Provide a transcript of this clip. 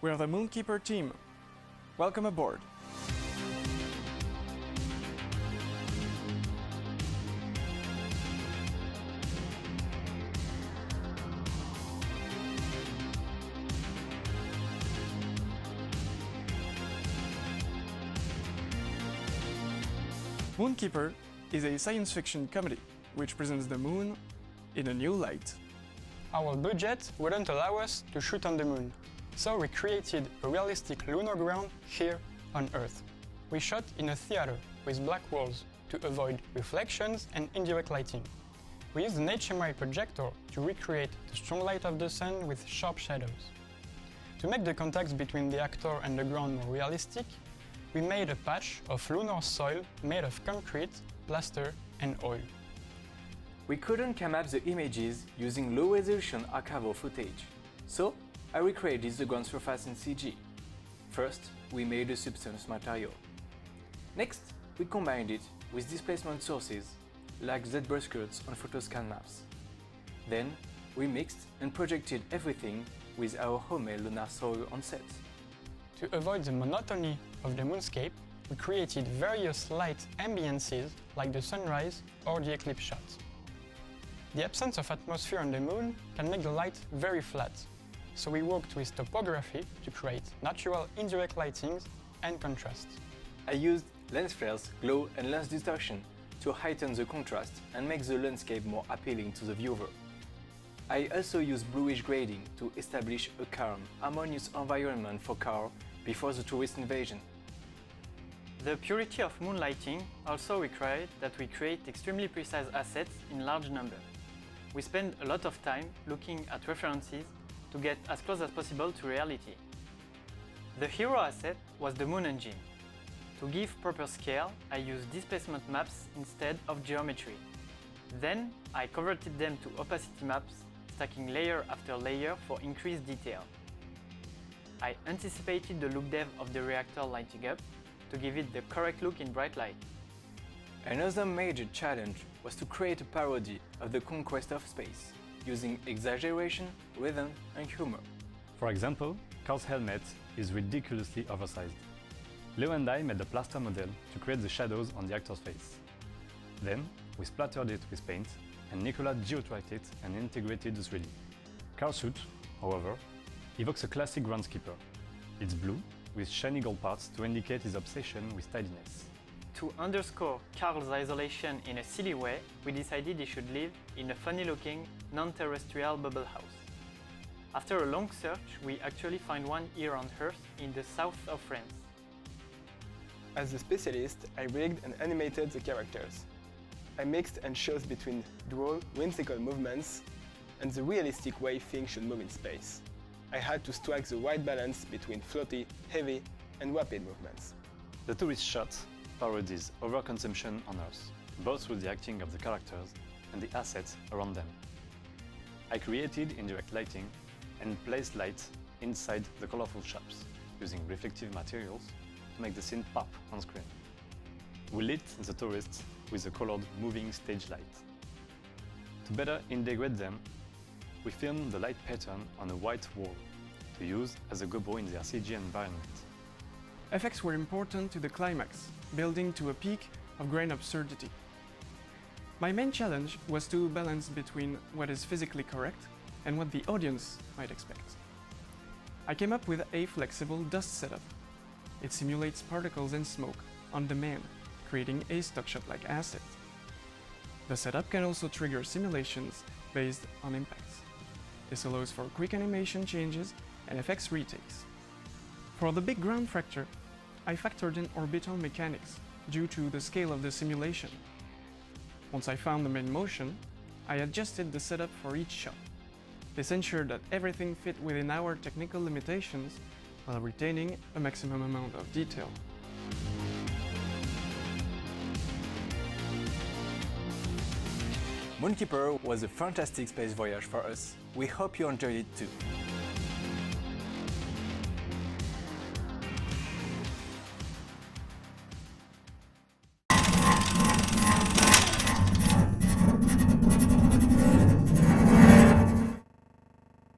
We're the Moonkeeper team. Welcome aboard. Moonkeeper is a science fiction comedy which presents the moon in a new light. Our budget wouldn't allow us to shoot on the moon, so we created a realistic lunar ground here on Earth. We shot in a theater with black walls to avoid reflections and indirect lighting. We used an HMI projector to recreate the strong light of the sun with sharp shadows. To make the contacts between the actor and the ground more realistic, we made a patch of lunar soil made of concrete, plaster and oil. We couldn't come up the images using low-resolution archival footage, so I recreated the ground surface in CG. First, we made a substance material. Next, we combined it with displacement sources, like Z-bar skirts on photoscan maps. Then, we mixed and projected everything with our homemade lunar soil on set. To avoid the monotony of the moonscape, we created various light ambiances like the sunrise or the eclipse shot. The absence of atmosphere on the moon can make the light very flat, so we worked with topography to create natural indirect lightings and contrast. I used lens flares, glow and lens distortion to heighten the contrast and make the landscape more appealing to the viewer. I also used bluish grading to establish a calm, harmonious environment for Carl before the tourist invasion. The purity of moonlighting also required that we create extremely precise assets in large number. We spent a lot of time looking at references to get as close as possible to reality. The hero asset was the moon engine. To give proper scale, I used displacement maps instead of geometry. Then I converted them to opacity maps, stacking layer after layer for increased detail. I anticipated the look depth of the reactor lighting up to give it the correct look in bright light. Another major challenge was to create a parody of the conquest of space, using exaggeration, rhythm and humor. For example, Carl's helmet is ridiculously oversized. Leo and I made the plaster model to create the shadows on the actor's face. Then, we splattered it with paint, and Nicolas geotracked it and integrated the 3D. Carl's suit, however, evokes a classic groundskeeper. It's blue, with shiny gold parts to indicate his obsession with tidiness. To underscore Carl's isolation in a silly way, we decided he should live in a funny-looking, non-terrestrial bubble house. After a long search, we actually find one here on Earth in the south of France. As a specialist, I rigged and animated the characters. I mixed and chose between droll, whimsical movements and the realistic way things should move in space. I had to strike the right balance between floaty, heavy and rapid movements. The tourist shot parodies overconsumption on Earth, both through the acting of the characters and the assets around them. I created indirect lighting and placed light inside the colorful shops, using reflective materials to make the scene pop on screen. We lit the tourists with a colored moving stage light. To better integrate them, we filmed the light pattern on a white wall to use as a gobbo in their CG environment. Effects were important to the climax, building to a peak of grand absurdity. My main challenge was to balance between what is physically correct and what the audience might expect. I came up with a flexible dust setup. It simulates particles and smoke on demand, creating a stock shot-like asset. The setup can also trigger simulations based on impacts. This allows for quick animation changes and effects retakes. For the big ground fracture, I factored in orbital mechanics due to the scale of the simulation. Once I found the main motion, I adjusted the setup for each shot. This ensured that everything fit within our technical limitations while retaining a maximum amount of detail. Moonkeeper was a fantastic space voyage for us. We hope you enjoyed it too.